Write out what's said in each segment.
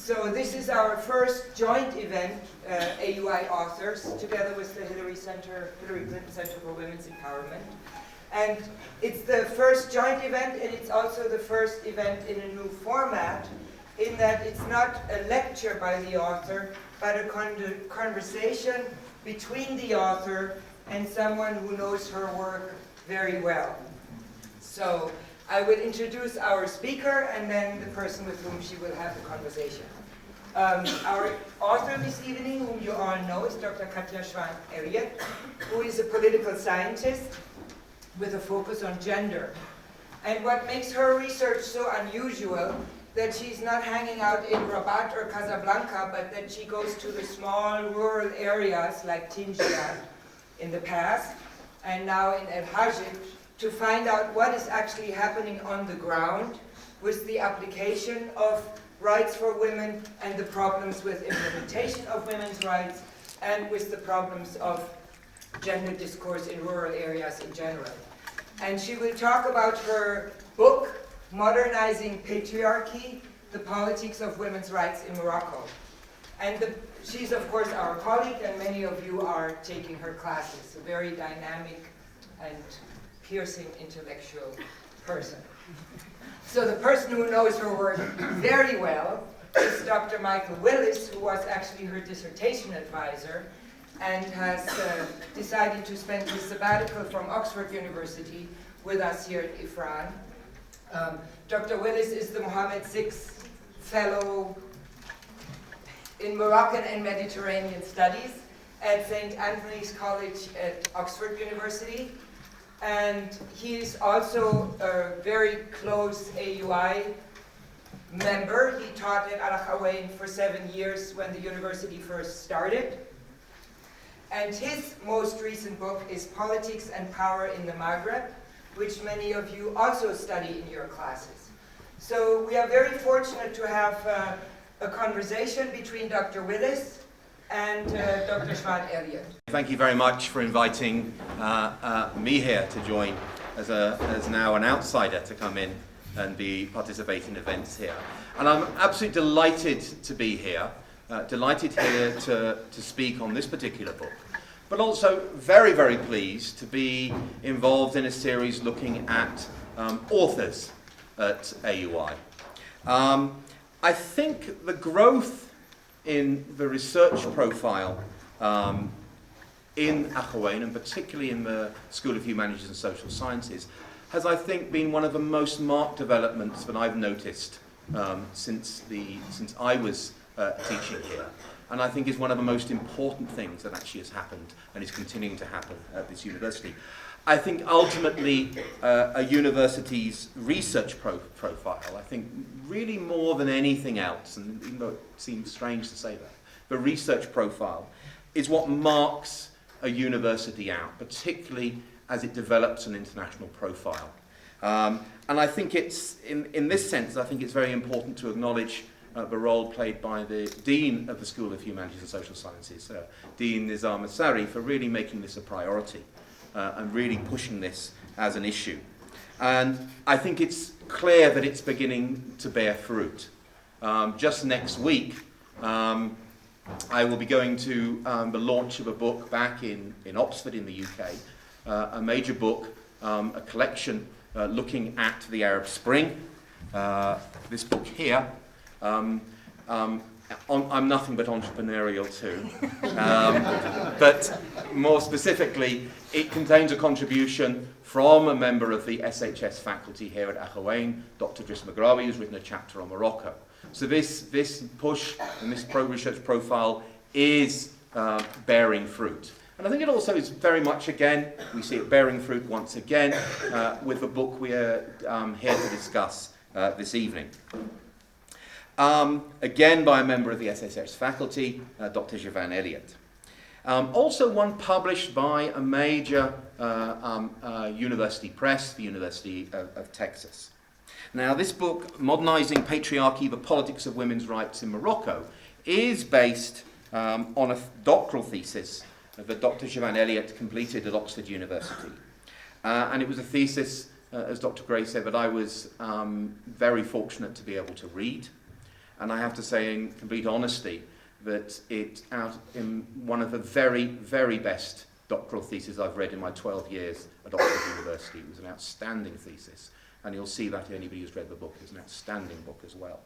So this is our first joint event, AUI authors, together with the Hillary Clinton Center for Women's Empowerment. And it's the first joint event, and it's also the first event in a new format, in that it's not a lecture by the author, but a conversation between the author and someone who knows her work very well. So I will introduce our speaker and then the person with whom she will have the conversation. Our author this evening, whom you all know, is Dr. Katja Elliot, who is a political scientist with a focus on gender. And what makes her research so unusual, that she's not hanging out in Rabat or Casablanca, but that she goes to the small rural areas like Tinjia in the past, and now in El Hajj, to find out what is actually happening on the ground with the application of rights for women and the problems with implementation of women's rights and with the problems of gender discourse in rural areas in general. And she will talk about her book, Modernizing Patriarchy, The Politics of Women's Rights in Morocco. And she's, of course, our colleague, and many of you are taking her classes, a very dynamic and piercing intellectual person. So the person who knows her work very well is Dr. Michael Willis, who was actually her dissertation advisor and has decided to spend his sabbatical from Oxford University with us here at Ifrane. Dr. Willis is the Mohammed VI Fellow in Moroccan and Mediterranean Studies at St. Anthony's College at Oxford University. And he is also a very close AUI member. He taught at Akhawayn for 7 years when the university first started. And his most recent book is Politics and Power in the Maghreb, which many of you also study in your classes. So we are very fortunate to have a conversation between Dr. Willis and Dr. ŽVAN Elliot. Thank you very much for inviting me here to join as now an outsider to come in and be participating in events here. And I'm absolutely delighted to be here, to speak on this particular book, but also very, very pleased to be involved in a series looking at authors at AUI. I think the growth in the research profile in Akhawayn, and particularly in the School of Humanities and Social Sciences, has, I think, been one of the most marked developments that I've noticed since I was teaching here. And I think is one of the most important things that actually has happened and is continuing to happen at this university. I think ultimately a university's research profile, I think really more than anything else, and even though it seems strange to say that, the research profile is what marks a university out, particularly as it develops an international profile. And I think it's, in this sense, I think it's very important to acknowledge the role played by the Dean of the School of Humanities and Social Sciences, Dean Nizar Masari, for really making this a priority and really pushing this as an issue. And I think it's clear that it's beginning to bear fruit. Just next week, I will be going to the launch of a book back in Oxford in the UK, a major book, a collection looking at the Arab Spring. This book here, I'm nothing but entrepreneurial too, but more specifically, it contains a contribution from a member of the SHS faculty here at Akhawayn, Dr. Driss Maghrawi, who's written a chapter on Morocco. So this push and this research profile is bearing fruit. And I think it also is very much, again, we see it bearing fruit once again with the book we are here to discuss this evening. Again by a member of the SHS faculty, Dr. ŽVAN Elliot. Also one published by a major university press, the University of Texas. Now this book, Modernizing Patriarchy, The Politics of Women's Rights in Morocco, is based on a doctoral thesis that Dr. ŽVAN Elliot completed at Oxford University. And it was a thesis, as Dr. Gray said, that I was very fortunate to be able to read. And I have to say in complete honesty that it's out in one of the very, very best doctoral theses I've read in my 12 years at Akhawayn University. It was an outstanding thesis, and you'll see that anybody who's read the book is an outstanding book as well.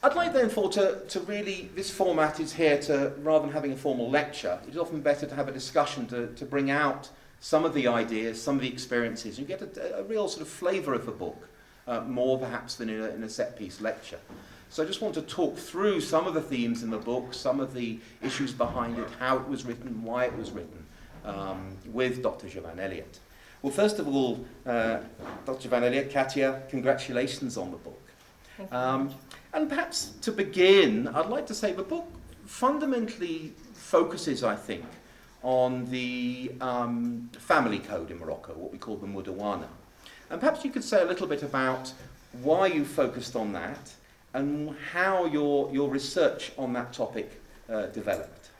I'd like therefore to really, this format is here to, rather than having a formal lecture, it's often better to have a discussion to bring out some of the ideas, some of the experiences. You get a real sort of flavour of the book, more perhaps than in a set-piece lecture. So I just want to talk through some of the themes in the book, some of the issues behind it, how it was written, why it was written, with Dr. ŽVAN Elliot. Well, first of all, Dr. ŽVAN Elliot, Katja, congratulations on the book. Thank you. And perhaps to begin, I'd like to say the book fundamentally focuses, I think, on the family code in Morocco, what we call the Mudawana. And perhaps you could say a little bit about why you focused on that and how your research on that topic developed.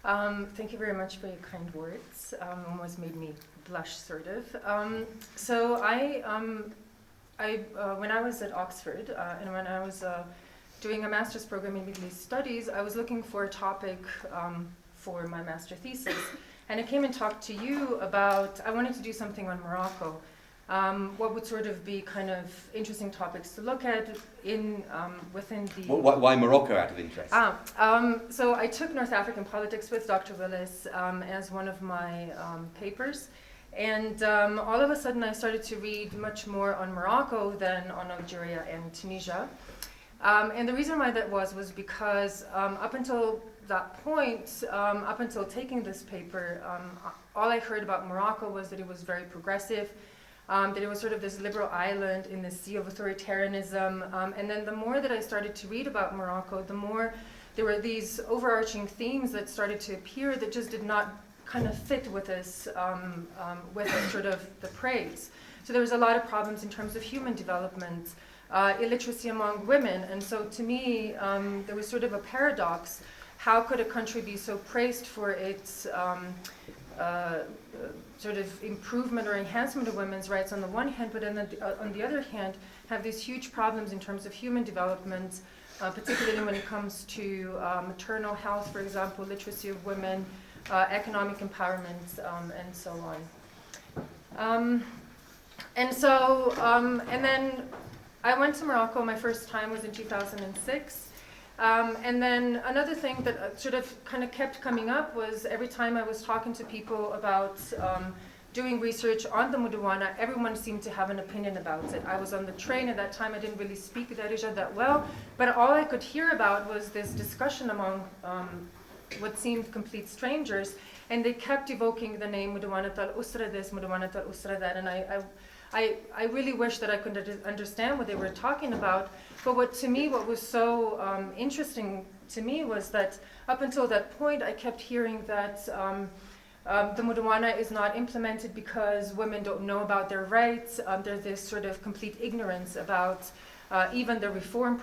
Thank you very much for your kind words. Almost made me blush, sort of. So when I was at Oxford and when I was doing a master's program in Middle East Studies, I was looking for a topic for my master thesis. And I came and talked to you about, I wanted to do something on Morocco. What would sort of be kind of interesting topics to look at within the... Why Morocco, out of interest? So I took North African politics with Dr. Willis as one of my papers. And all of a sudden I started to read much more on Morocco than on Algeria and Tunisia. And the reason why that was because up until that point, up until taking this paper, all I heard about Morocco was that it was very progressive, that it was sort of this liberal island in the sea of authoritarianism. And then the more that I started to read about Morocco, the more there were these overarching themes that started to appear that just did not kind of fit with this, with sort of the praise. So there was a lot of problems in terms of human development, illiteracy among women. And so to me, there was sort of a paradox. How could a country be so praised for its sort of improvement or enhancement of women's rights on the one hand, but on the other hand, have these huge problems in terms of human development, particularly when it comes to maternal health, for example, literacy of women, economic empowerment, and so on. And then I went to Morocco. My first time was in 2006. And then another thing that sort of kind of kept coming up was every time I was talking to people about doing research on the Mudawana, everyone seemed to have an opinion about it. I was on the train at that time. I didn't really speak Darija that well, but all I could hear about was this discussion among what seemed complete strangers, and they kept evoking the name Mudawanat al-Usra this, Mudawanat al-Usra that, and I really wish that I could understand what they were talking about. But what was so interesting to me was that up until that point, I kept hearing that the Mudawana is not implemented because women don't know about their rights. There's this sort of complete ignorance about even the reform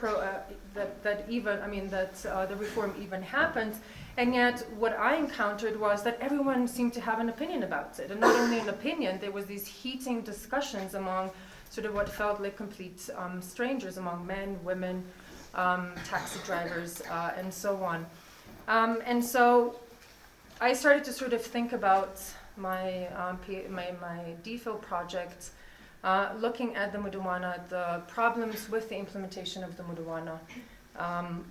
the reform even happened. And yet, what I encountered was that everyone seemed to have an opinion about it. And not only an opinion, there was these heating discussions among sort of what felt like complete strangers, among men, women, taxi drivers, and so on. And so I started to sort of think about my DPhil project, looking at the Mudawana, the problems with the implementation of the Mudawana,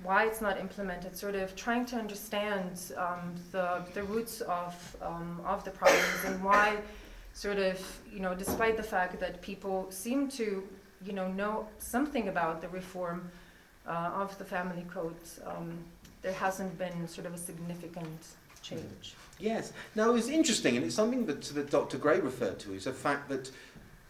why it's not implemented, sort of trying to understand the roots of the problems, and why sort of, despite the fact that people seem to, know something about the reform of the family code, there hasn't been sort of a significant change. Yes. Now, it's interesting, and it's something that Dr. Gray referred to, is the fact that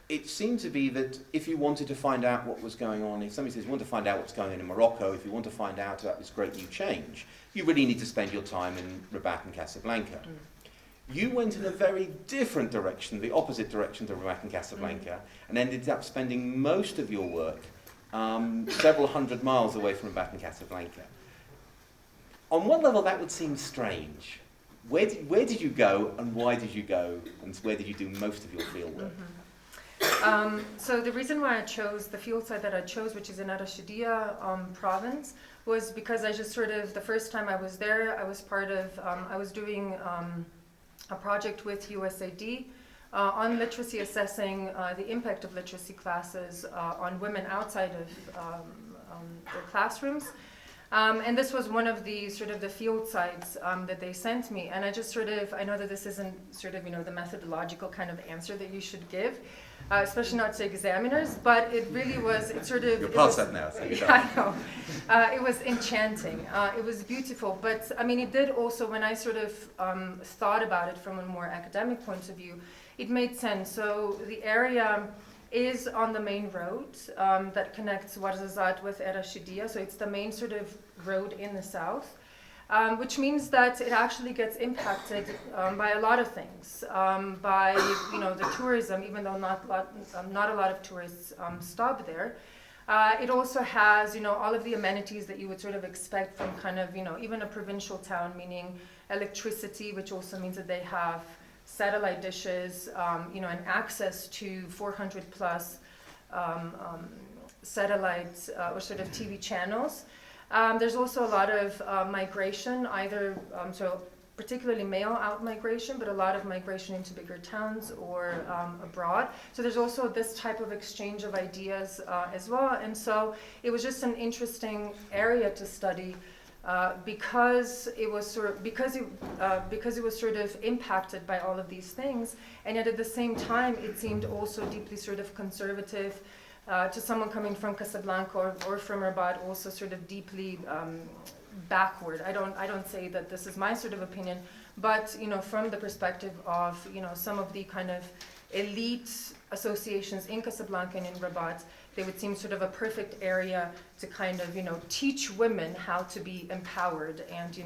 it seemed to be that if you wanted to find out what was going on, if somebody says you want to find out what's going on in Morocco, if you want to find out about this great new change, you really need to spend your time in Rabat and Casablanca. You went in a very different direction, the opposite direction to Rabat and Casablanca, and ended up spending most of your work several hundred miles away from Rabat and Casablanca. On one level, that would seem strange. Where did you go, and why did you go, and where did you do most of your field work? So the reason why I chose the field site that I chose, which is in Arashidia province, was because I just sort of, the first time I was there, I was part of, I was doing a project with USAID on literacy, assessing the impact of literacy classes on women outside of their classrooms. And this was one of the sort of the field sites that they sent me. And I just sort of, I know that this isn't sort of, the methodological kind of answer that you should give, especially not to examiners, but it really was, it sort of... You're past that now, so yeah, I know. It was enchanting. It was beautiful. But, I mean, it did also, when I sort of thought about it from a more academic point of view, it made sense. So the area is on the main road that connects Ouarzazate with Arashidia. So it's the main sort of road in the south. Which means that it actually gets impacted by a lot of things, by the tourism, even though not a lot of tourists stop there. It also has all of the amenities that you would sort of expect from kind of even a provincial town, meaning electricity, which also means that they have satellite dishes, and access to 400 plus satellite or sort of TV channels. There's also a lot of migration, either, so particularly male out migration, but a lot of migration into bigger towns or abroad. So there's also this type of exchange of ideas as well. And so it was just an interesting area to study because it was sort of, because it was sort of impacted by all of these things. And yet at the same time, it seemed also deeply sort of conservative. To someone coming from Casablanca or from Rabat, also sort of deeply backward. I don't say that this is my sort of opinion, but from the perspective of some of the kind of elite associations in Casablanca and in Rabat, they would seem sort of a perfect area to kind of teach women how to be empowered and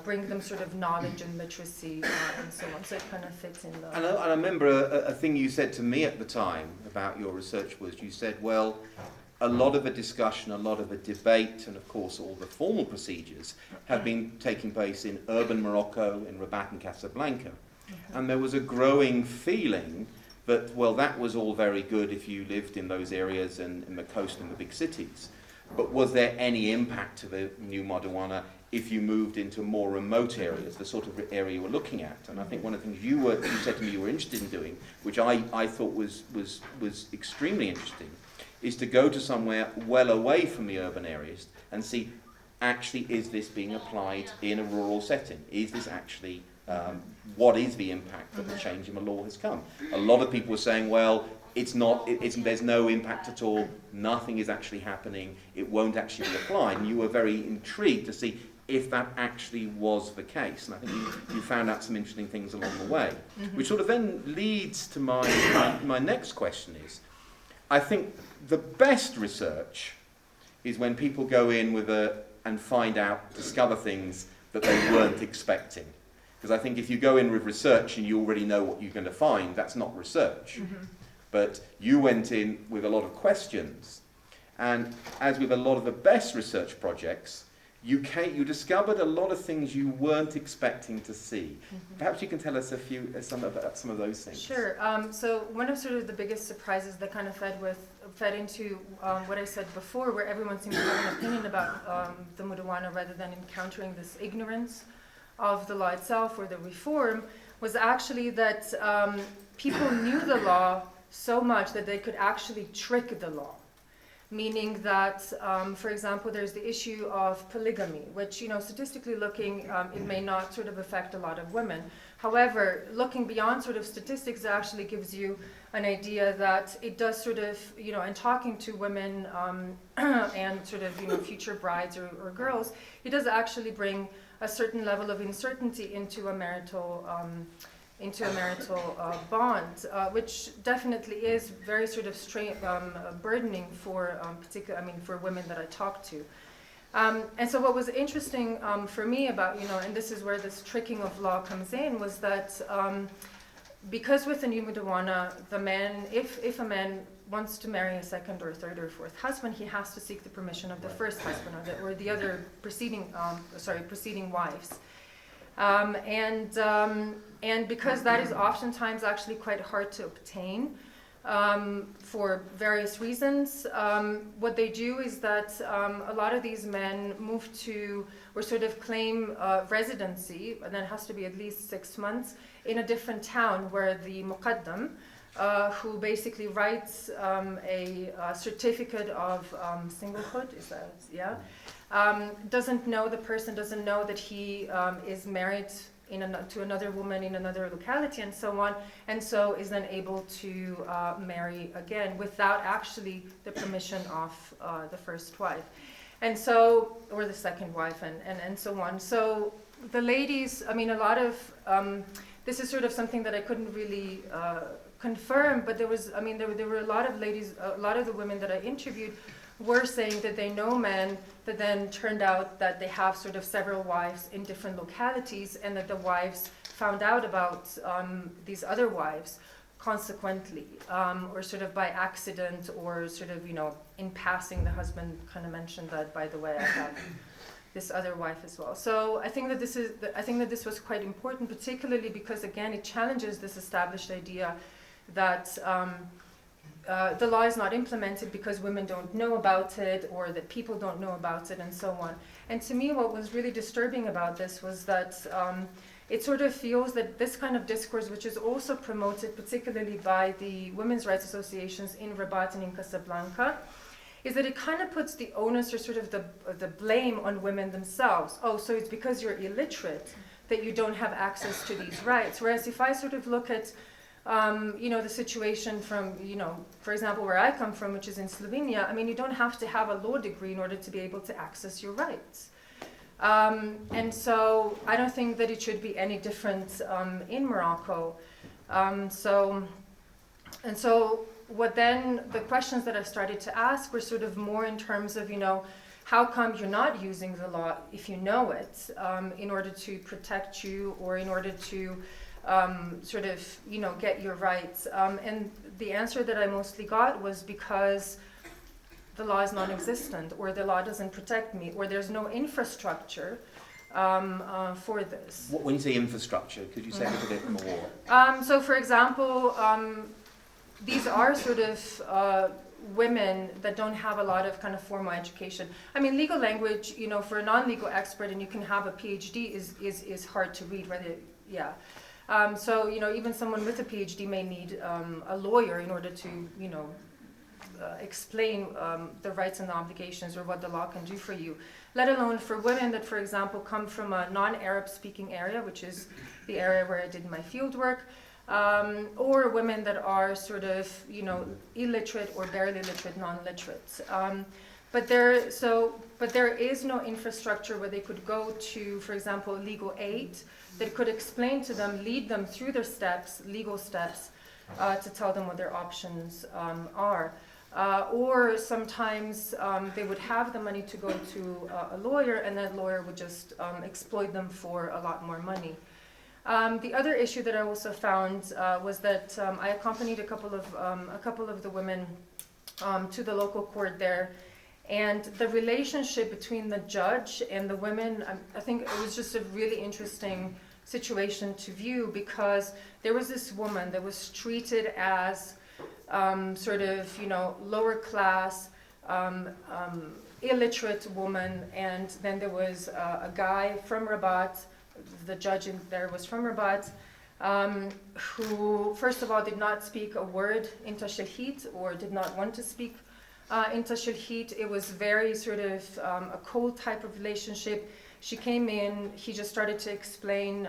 bring them sort of knowledge and literacy and so on. So it kind of fits in the... And I remember a thing you said to me at the time about your research was, you said, well, a lot of the discussion, a lot of the debate, and of course all the formal procedures have been taking place in urban Morocco, in Rabat and Casablanca. And there was a growing feeling that, well, that was all very good if you lived in those areas and in the coast and the big cities. But was there any impact to the new Madawana if you moved into more remote areas, the sort of area you were looking at? And I think one of the things you said to me you were interested in doing, which I thought was extremely interesting, is to go to somewhere well away from the urban areas and see, actually, is this being applied in a rural setting? Is this actually, what is the impact that the change in the law has come? A lot of people were saying, well, it's not, there's no impact at all, nothing is actually happening, it won't actually be applied. And you were very intrigued to see if that actually was the case. And I think you found out some interesting things along the way, which sort of then leads to my next question is, I think the best research is when people go in with and find out, discover things that they weren't expecting. Because I think if you go in with research and you already know what you're going to find, that's not research. But you went in with a lot of questions, and as with a lot of the best research projects, you discovered a lot of things you weren't expecting to see. Perhaps you can tell us some of those things. Sure. So one of sort of the biggest surprises that kind of fed into what I said before, where everyone seems to have an opinion about the Mudawana rather than encountering this ignorance of the law itself or the reform, was actually that people knew the law so much that they could actually trick the law. Meaning that, for example, there's the issue of polygamy, which, statistically looking, it may not sort of affect a lot of women. However, looking beyond sort of statistics, it actually gives you an idea that it does sort of, and talking to women and sort of, future brides or girls, it does actually bring a certain level of uncertainty into a marital bond, which definitely is very sort of burdening for for women that I talk to. And so what was interesting for me about, and this is where this tricking of law comes in, was that because with the new Mudawana, the man, if a man wants to marry a second or third or fourth husband, he has to seek the permission of the first husband or the other preceding wives. And because that is oftentimes actually quite hard to obtain, for various reasons. What they do is that a lot of these men move to, or sort of claim residency, and that has to be at least 6 months, in a different town where the muqaddam, who basically writes a certificate of singlehood, is that, yeah? Doesn't know, the person doesn't know that he is married to another woman in another locality and so on, and so is then able to marry again without actually the permission of the first wife. And so, or the second wife, and so on. So the ladies, I mean, a lot of, this is sort of something that I couldn't really confirm, but there was, I mean, there were a lot of ladies, a lot of the women that I interviewed were saying that they know men that then turned out that they have sort of several wives in different localities, and that the wives found out about these other wives consequently, or sort of by accident, or sort of, you know, in passing. The husband kind of mentioned that, by the way, I have this other wife as well. So I think that this was quite important, particularly because, again, it challenges this established idea that the law is not implemented because women don't know about it, or that people don't know about it, and so on. And to me, what was really disturbing about this was that it sort of feels that this kind of discourse, which is also promoted particularly by the women's rights associations in Rabat and in Casablanca, is that it kind of puts the onus, or sort of the blame, on women themselves. Oh, so it's because you're illiterate that you don't have access to these rights. Whereas if I sort of look at you know, the situation from, you know, for example, where I come from, which is in Slovenia, I mean, you don't have to have a law degree in order to be able to access your rights. And so I don't think that it should be any different in Morocco. So what then, the questions that I started to ask were sort of more in terms of, you know, how come you're not using the law, if you know it, in order to protect you, or in order to sort of, you know, get your rights. And the answer that I mostly got was because the law is non-existent, or the law doesn't protect me, or there's no infrastructure for this. When you say infrastructure, could you say a little bit more? So for example, these are sort of women that don't have a lot of kind of formal education. I mean, legal language, you know, for a non-legal expert, and you can have a PhD, is hard to read, whether, yeah. So, you know, even someone with a PhD may need a lawyer in order to, you know, explain the rights and the obligations, or what the law can do for you. Let alone for women that, for example, come from a non-Arab speaking area, which is the area where I did my field work, or women that are sort of, you know, illiterate or barely literate, non-literate. But there is no infrastructure where they could go to, for example, legal aid that could explain to them, lead them through their steps, legal steps, to tell them what their options are. Or sometimes they would have the money to go to a lawyer, and that lawyer would just exploit them for a lot more money. The other issue that I also found was that I accompanied a couple of the women to the local court there, and the relationship between the judge and the women, I think it was just a really interesting situation to view, because there was this woman that was treated as sort of, you know, lower class, illiterate woman, and then there was a guy from Rabat, the judge in there was from Rabat, who first of all did not speak a word in Tashilhit, or did not want to speak in Tashilhit. It was very sort of a cold type of relationship. She came in, he just started to explain,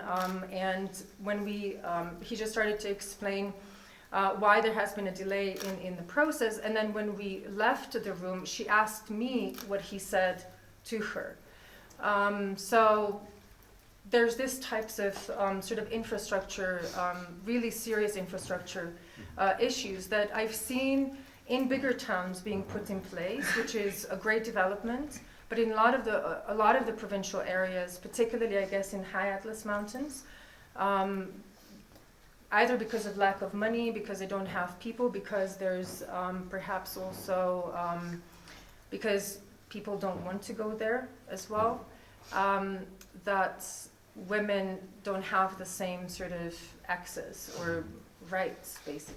and when he just started to explain why there has been a delay in the process, and then when we left the room, she asked me what he said to her. So there's this types of sort of infrastructure, really serious infrastructure issues that I've seen in bigger towns being put in place, which is a great development. But in a lot of the provincial areas, particularly I guess in high Atlas Mountains, either because of lack of money, because they don't have people, because there's perhaps also because people don't want to go there as well, that women don't have the same sort of access or rights, basically.